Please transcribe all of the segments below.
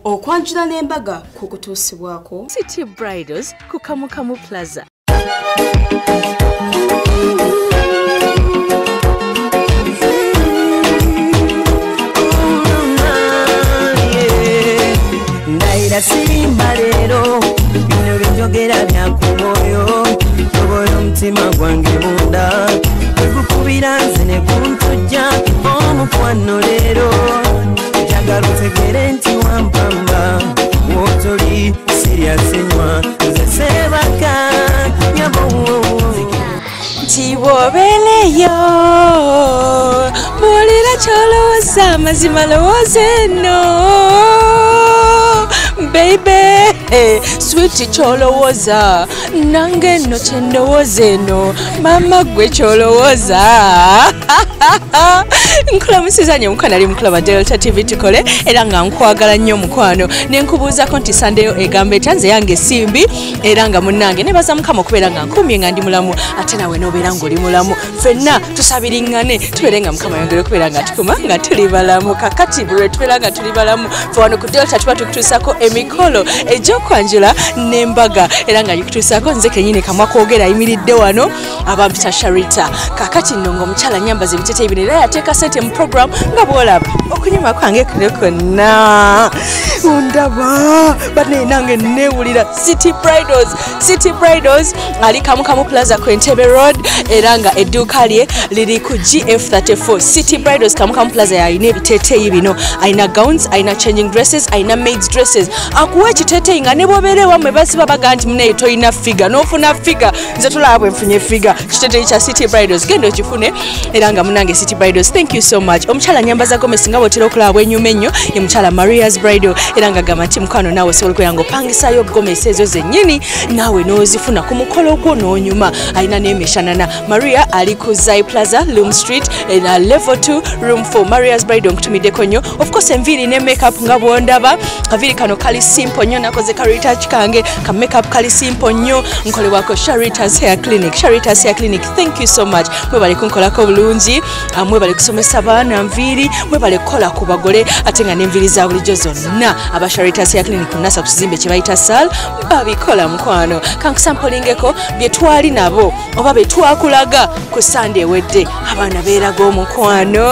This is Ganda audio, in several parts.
Okwanjula n'embaga ku kutuusibwako City Bridals ku Kamukamu Plaza. Ndaira sirimba lero bino bijogera byakumoyo toboyo mutima gwange munda ekukubira nze ne kuntujja omukwano lero njagala otegere nti wampamba wotoli siryasenywa nze sebaka nyabo nti bw'obeeleyo buulira ky'olowooza mazima lowooza eno baby sweet ky'olowooza nange nno kye ndowooza eno mama gwe ky'olowooza nkulamusizanye omukwana ali mukulaba Delta TV tukole era nga nkwagala nnyo omukwano ne nkubuuzako nti sandeyo egamba etya nze yange simbi era nga munnange nebaza mukama okubeera nga nkumye nga ndi mulamu ate nawe n'obeera ng'oli mulamu ffenna tusabiriŋŋane tubeere nga mukama yongere okubeera nga tukuma nga tuli balamu kakati bwe tubeera nga tuli balamu fe wano ku Delta tuba tukutuusako emikolo egy'okwanjula n'embaga era nga gikutuusako nze kennyini kamwa kwogera ayimiridde wano abampita Sharita kakati nno ng'omukyala nyambaza ebiteeteeyi bino era yateeka sente mu program nga bw'olaba okunyuma kwange kuno konna ndaba bane nange neewulira City Bridals ali Kamukamu Plaza ku Entebbe Road era nga edduuka lye liri ku GF34 City Bridals Kamukamu Plaza yalina ebiteeteeyi bino alina gowns alina changing dresses alina maids dresses akuwa ekiteeteeyi nga ne bw'obeera ewammwe basiba baga nti munaye tolina figa n'ofuna figa nze tulaba bwe nfunye figa kiteeteeyi kya City Bridals genda okifune era nga munange City Bridals thank you so much omukyala nyambaza Gomez nga bw'otera okulaba bwenyuma ennyo ye mukyala Maria's Bridal era nga gamba nti mukwano naawe osobola okubeera ng'opangisayo Gomez ezo zennyini naawe n'ozifuna ku mukolo gwo n'onyuma alina n'emishanana Maria ali ku Zai Plaza Loom Street na level 2 room 4 Maria's Bridal nkutumiddeko nnyo of course enviiri ne makeup nga bw'ondaba kaviiri kano kali simple nnyo nakoze ka retouch kange ka makeup kali simple nnyo nkolebwako Sharita's Hair Clinic thank you so much mwebale kunkolako bulungi mwebale kusomesa baana nviiri mwebale kukola ku bagole ate nga n'enviiri za bulijjo zonna aba Sharita's Hair Clinic nasa ku kizimbe kye bayita sal babikola mukwano kankusampolingeko bye twali nabo oba bye twakulaga ku Sunday ewedde abaana beeraga omukwano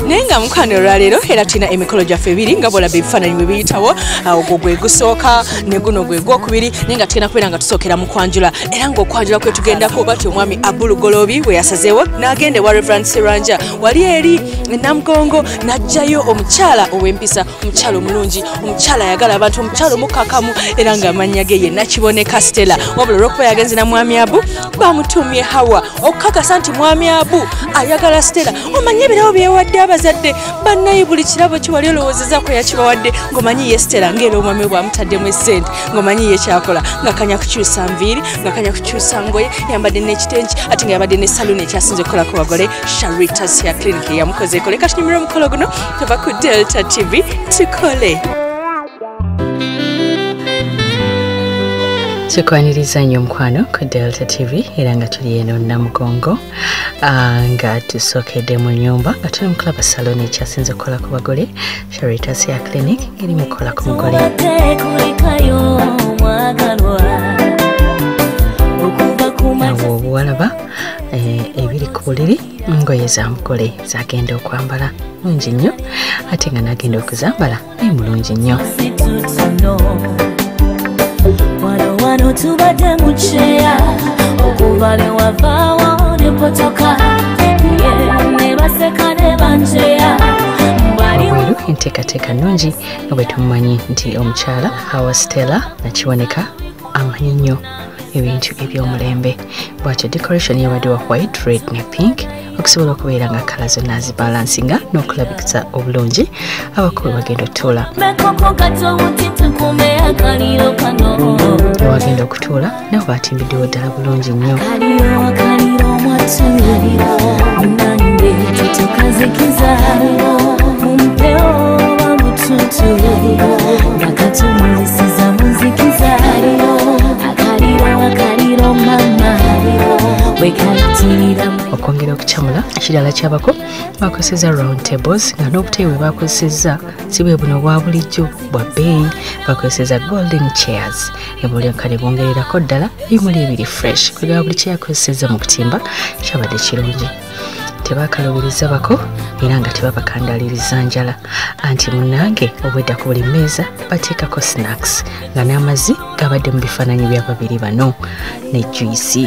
nenga mukwano olwaleero era tulina emikolo gyaffe ebiri nga bwolaba ebifaananyi bwe biyitawo ogwo gwe gusooka ne guno gwe gwokubiri naye nga tugenda kubeera nga tusookera mu kwanjula era ng'okwanjula kwe tugendako bati omwami Abulu Golobi bwe yasazeewo n'agenda ewa Reverend Siranja wali eri Namugongo n'aggyayo omukyala ow'empisa omukyala omulungi omukyala ayagala abantu omukyala omukakamu era ng'amannya ge ye Nakiboneka Stella wabula olw'okuba yagenze na mwami Abu bamutumye Hawa okukakasa nti mwami Abu ayagala Stella omanye ebirabo byewadde abazadde bannaye buli kirabo kiwali olowoozezaako yakibawadde ng'omanyi ye Stella ng'era omwami bw'amutaddemu essente ng'omanyi ye kyakola ng'akanya kukyusa nviiri ng'akanya kukyusa ngoye yambadde n'ekitengi ate nga yabadde ne saloon ekyasinze okukola ku bagole Sharita's Hair Clinic yamukozeeko leka tunyumira omukolo guno tuva ku Delta TV tukole Tukwaniriza nnyo mukwano ku Delta TV era nga tuli eno Namugongo nga tusookedde mu nnyumba nga tuli mu kulaba salon ekyasinze okukola ku bagole Charitas ya Clinic eri mu kukola ku mugole. Awo obuwalaba ebiri ku buliri ngoye za mugole zagenda okwambala mulungi nnyo ate nga nagenda okuzambala naye mulungi nnyo. Wano tubadde mu kyeya okuva ne wavaawo ne potoka ne baseka ne banjeya wabweru enteekateeka nnungi nga bwe tumumanyi nti omukyala Hawa Stella nakiboneka amanyi nnyo ebintu eby'omulembe bwatyo decoration yabadde wa white, red ne pink okusobola okubeera nga kala zonna zibalansinga n'okulabikisa obulungi abakulu bagenda otuula wagenda okutuula nabo batimbiddewo ddala bulungi nnyo. Okwongera okukyamula ekirala kyabako bakozesezza round tables nga n'obuteeyi bwe bakozesezza si bwe buno obwa bulijjo bwa bbeeyi bakozesezza golden chairs ebuleka ne bongererako ddala ebimuli ebiri fresh kwegaba buli kyeyakozesezza mu kutimba kyabadde kirungi. Tebakalubiriza bako era nga tebabakandaliriza njala anti munnange obwedda ku buli mmeeza bateekako snacks nga n'amazzi gabadde mu bifaananyi bya babiri bano ne juice.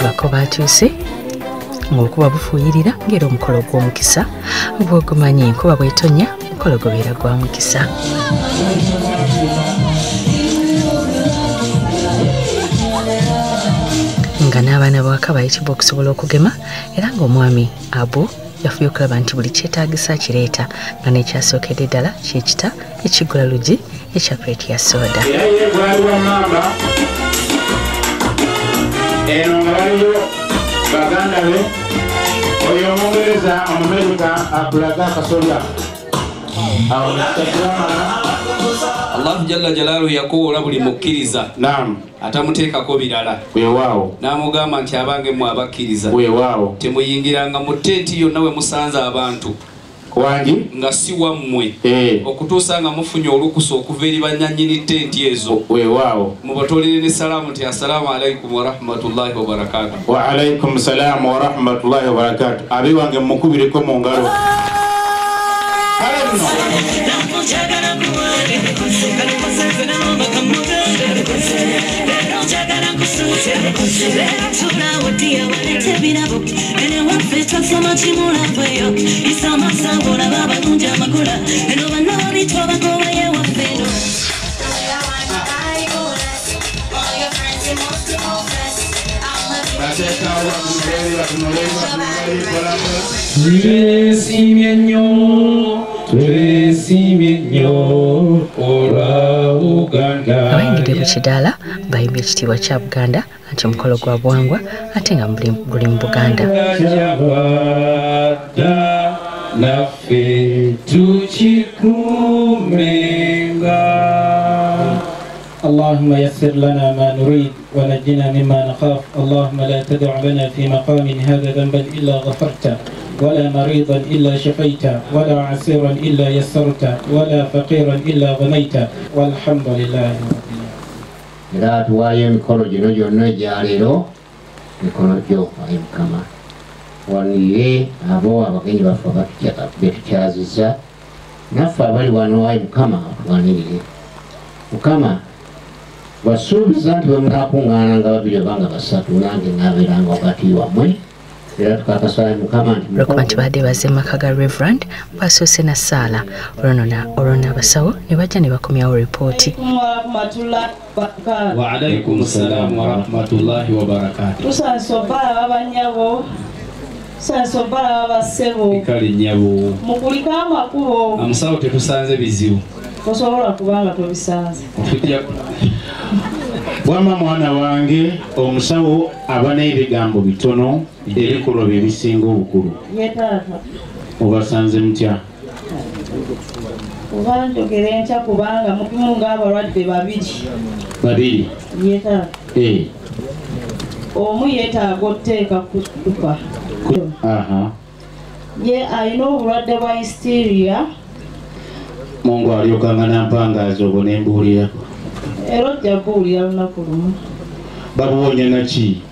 Bako batuuse ng'okuba bufuuyirira ng'era omukolo gw'omukisa bw'ogumanyi enkuba bw'etonnya omukolo gubeera gwa mukisa. Nga n'abaana bawaka bayitibwa okusobola okugema era ng'omwami Abu yafuye okulaba nti buli kyetaagisa kireeta nga n'ekyasookedde ddala kyekita ekigula lugi ekya kreti ya soda. Eno nga baliyo baganda be oyo omungereza Omumerika akulaga akasolya awo Allah jalla jalalu yakoola buli mukkiriza atamuteekako birala weewaawo n'amugamba nti abange mmwe abakkiriza weewaawo temuyingiranga mu tteenti yonna we musanze abantu wangi nga si wammwe okutuusa nga mufunye olukusa okuva eri bannannyini ttenti ezo weewaawo mubatolere ne salaamu nti assalaamu alaikum warahmatullahi wabarakatu. Wa alaikum salaamu warahmatullahi wabarakatu. Abi wange mukubireko mu ngalo. Abayingidde mu kidaala bayimbye ekitiibwa kya Buganda anti omukolo gwa buwangwa ate nga guli mu Buganda. اللهم يسر لنا ما نريد ونجنا مما نخاف. اللهم لا تدع لنا في مقام هذا ذنبا إلا غفرته ولا مريضا إلا شفيته ولا عسيرا إلا يسرته ولا فقيرا إلا غنيته والحمد لله. Era tuwayo emikolo gino gyonna egyaleero mikono gyo ayi Mukama wanire abo abagenyi baffe betukyazizza naffe abali wano ayi Mukama tuwanirire Mukama wasuubiza nti bwe munaakuŋŋaana nga babiri obanga basatu nange naabeeranga wakati wammwe era tukakasala Mukama olwokuba nti badde bazze mu maka ga Reverend basoose na ssaala olwo n'abasawo ne bajja ne bakomyawo ripooti. Wa alaikum salaam wa rahmatullahi wa barakatuh. Tusansobala babanyabo sansobala babasebo kale nyabo mukulika amakubo amusawo tetusanze bizibu osobola kubanga tobisanze wama mwana wange omusawo aba n'ebigambo bitono ebikolo bye bisinga obukulu ye taata obasanze mutya oba njogera enkya kubanga mutumu ng'abalwadde babiri ye taata omu yeetaaga otteeka ku ttupa ye alina obulwadde bwa hysteria Mungu aliokanga nampangaaza obwo ne mbuulirako era ojja buulira lunaku lumu babuwonya naki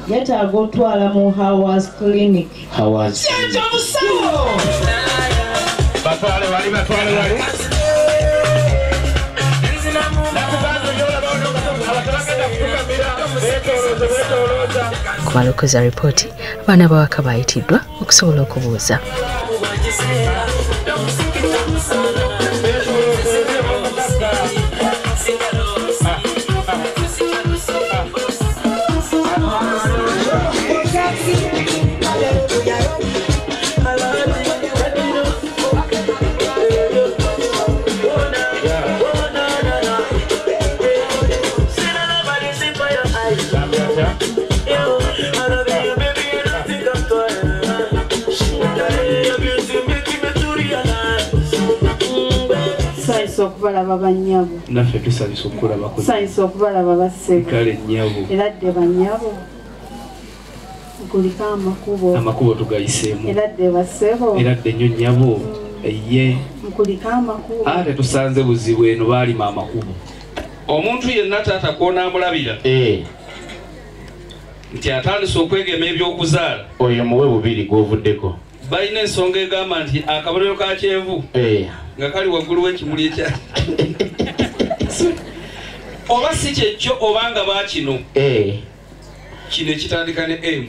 yeetaaga otwala mu Howard's Clinic batwale wali ku balokoza ripooti abaana bawaka bayitiddwa okusobola okubuuza okubalaba bannyabo naffe tusalisa okulaba tusanyusa okubalaba bassebo kale nnyabo era dde bannyabo nkuliko amakubo tugayiseemu era dde bassebo era dde nnyo nnyabo ye nkuliko amakubo ate tusanze buzibu eno baalima amakubo omuntu yenna taata kwonaamulabira nti atandise okwegema ebyokuzaala oyo muwe bubiri gwovuddeko balina ensonga egamba nti akabolero ka kyenvu nga kali waggulu w'ekimuli ekya oba si kyekyo obanga bakino kino ekitandika ne m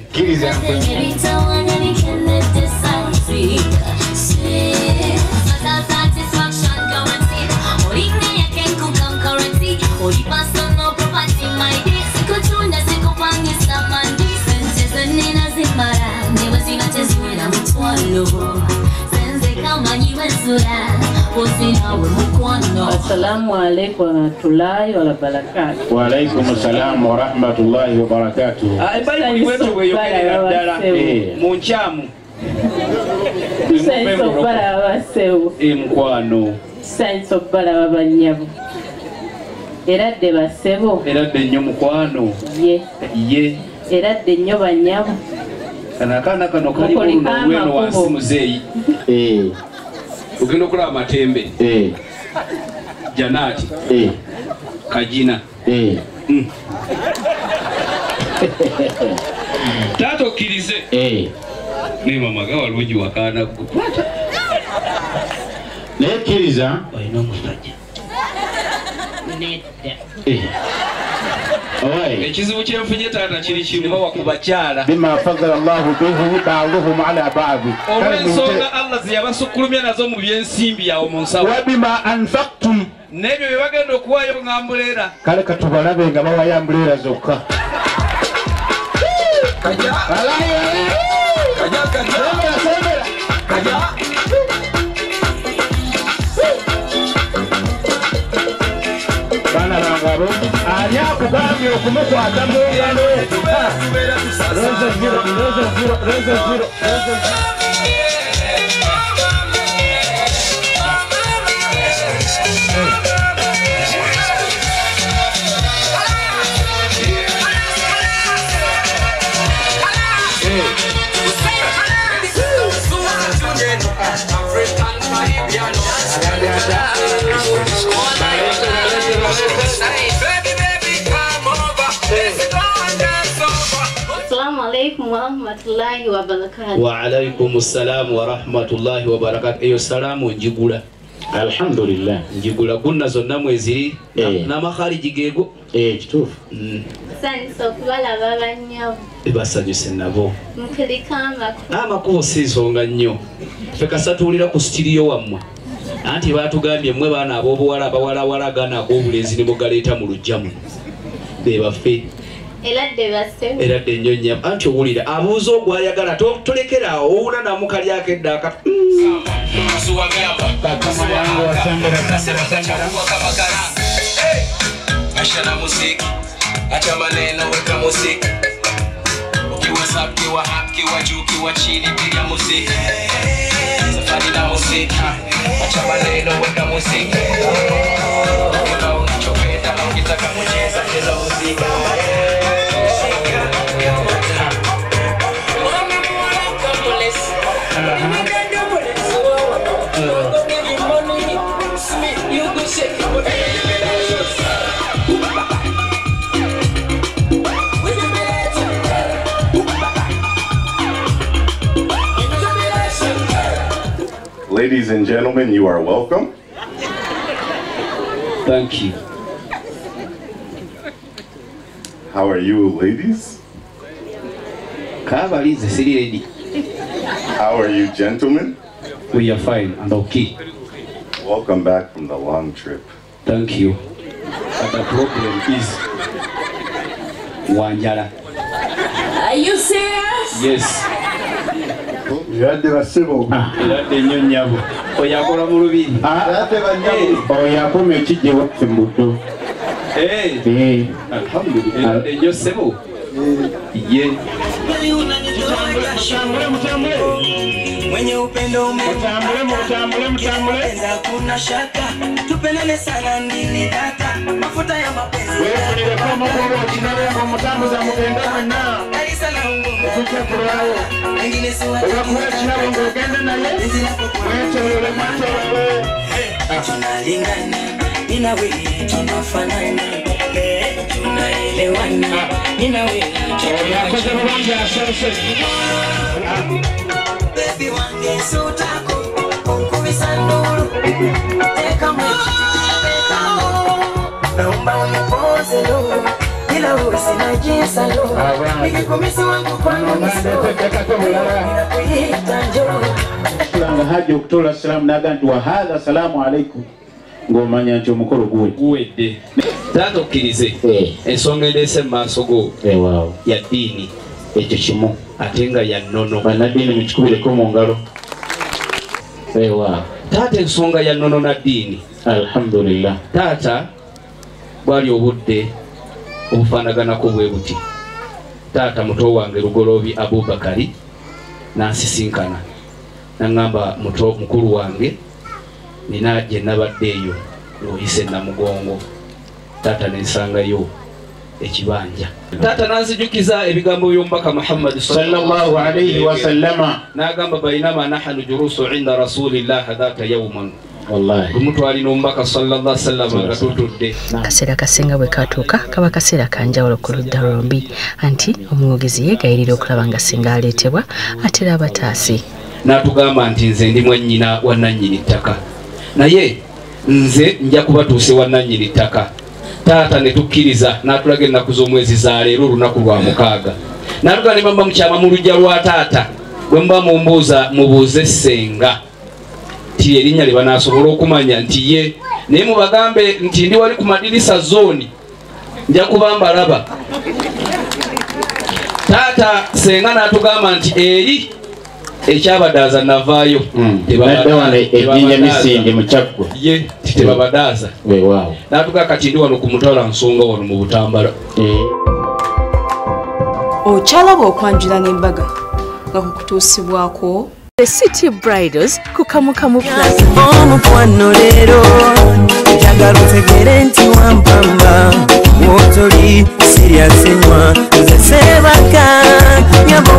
Assalamu alaikum warahmatullahi wabarakatuh. Wa alaikum assalam wa rahmatullahi wa barakatuh. Bali wetu weyogerera ddala mu nkyamu. Tusayiso bala basewo. Mukwano. Tusayiso bala bannyabo. Era dde basebo. Era dde nnyo mukwano. Ye. Era dde nnyo bannyabo. Kana kali mu weno wansi muzeeyi. Ugenda okulaba Matembe Janati Kajina tato kirize ne mama ga walungi wakana kukwata ne kiriza oyina musajja ekizibu kyenfunye taata kiri kimu wakubakyala bima fadala Allahu bihi ba'dhum ala ba'd olw'ensonga Allah ziyabasukkulumya nazo mu byensimbi yawo mu nsawo wa bima anfaqtum n'ebyo bye bagenda okuwaayo ng'ambuleera kale katubalabe nga bawayo ambuleera zokka bana bangabo ani akugambye okumukwata mu ngalo warahmatullahi wabarakatuh. Wa alaikum assalam warahmatullahi wabarakatuh. Eyo salamu njigula. Alhamdulillah. Njigula kuna zonna mweziri na makhariji gego. Kitufu. Sanso kubala baba nnyo. Basanyuse nabo. Mukulika amakubo. Amakubo si nsonga nnyo. Ffe kasatulira ku studio wammwe. Anti batugambye mmwe baana ab'obuwala bawalawala gana ag'obulenzi ne mugaleeta mu lujjamu. Be baffe. Era dde nnyo nnyama anti owulira abuuza ogwayagala tolekeraawo owula namukali akeddaka WhatsApp kiwa hap kiwa juu kiwa chini piga muziki safari na muziki acha maneno weka muziki kila unachopenda na ukitaka kucheza cheza muziki Ladies and gentlemen, you are welcome. Thank you. How are you, ladies? How are you, gentlemen? We are fine and okay. Welcome back from the long trip. Thank you. But the problem is Wanjala. Are you serious? Yes. Yadde basebo. Yadde nyonyabo. Oyakola mu lubiri. Yadde banyabo. Oyakome kijje waffe mbuto. Alhamdulillah. Yadde nyo sebo. Ye. Mwenye upendo mtambule. Kuna shaka. Tupendane sana ndini data. Mafuta ya mapenzi. Wewe kama kwa kinare kwa mtambo za mugenda na. Alisa na ungo. Kucha kurao. Wengine si wa. Kwa kinare ngogenda na ye. Wewe machoro. Tunalingana. Nina wewe tunafanana. Tunaelewana. Nina wewe baby wange sotako onkubisa ndulu teka naomba unipoze lo ila uwe sina jinsa lo nikikumisa wangu kwangu ninakuita njoo haji okutola salamu nagantu wa hadha salamu alaikum ngomanya nti omukolo guwedde taata okkirize ensonga endeese mu maaso go ya ddiini ekyo kimu ate nga ya nnono bannaddiini mukikubireko mu ngalo taata ensonga ya nnono na ddiini alhamdulillah taata bwali obudde obufaanaganako bwe buti taata muto wange Lugoloobi Abubakari nansisinkana naŋŋamba mukulu wange nina gye nabadde eyo oyise Namugongo taata nensangayo ekibanja taata nanzijukiza ebigambo by'omubaka Muhammad sallallahu alayhi wa sallama n'agamba bainama nahnu jurusu inda rasulillah dhata yawman wallahi omuntu alina omubaka sallallahu alayhi wa sallam nga tutudde kaseera kasinga bwe katuuka kaba kaseera kanjawulo ku ludda lwombi anti omwogezi yeegayirira okulaba nga singa aleetebwa atera abataasi n'atugamba nti nze ndi mwannyina wa nannyini ttaka naye nze nja kubatuuse wa nannyini ttaka taata ne tukkiriza n'atulaga ennaku z'omwezi za leero olunaku lwa 6 n'atugamba ne bamba mukyama mu lujja lwa taata bwe muba mumbuuza mubuuze ssenga ti erinnya lye banaasobola okumanya nti ye naye mubagambe nti ndi wali ku madirisa zooni nja kuba mbalaba taata senga n'atugamba nti eri ekyabadaaza navaayo ye titebabadaaza n'atugaa kati ndi wano ku mutwala nsonga wano mu Butambala okyalaba okwanjula n'embaga nga kukutuusibwako The City Bridals ku Kamukamu Plaza omukwano leero njagala otegere nti wampamba wotoli siriasenywa nze sebaka nyabo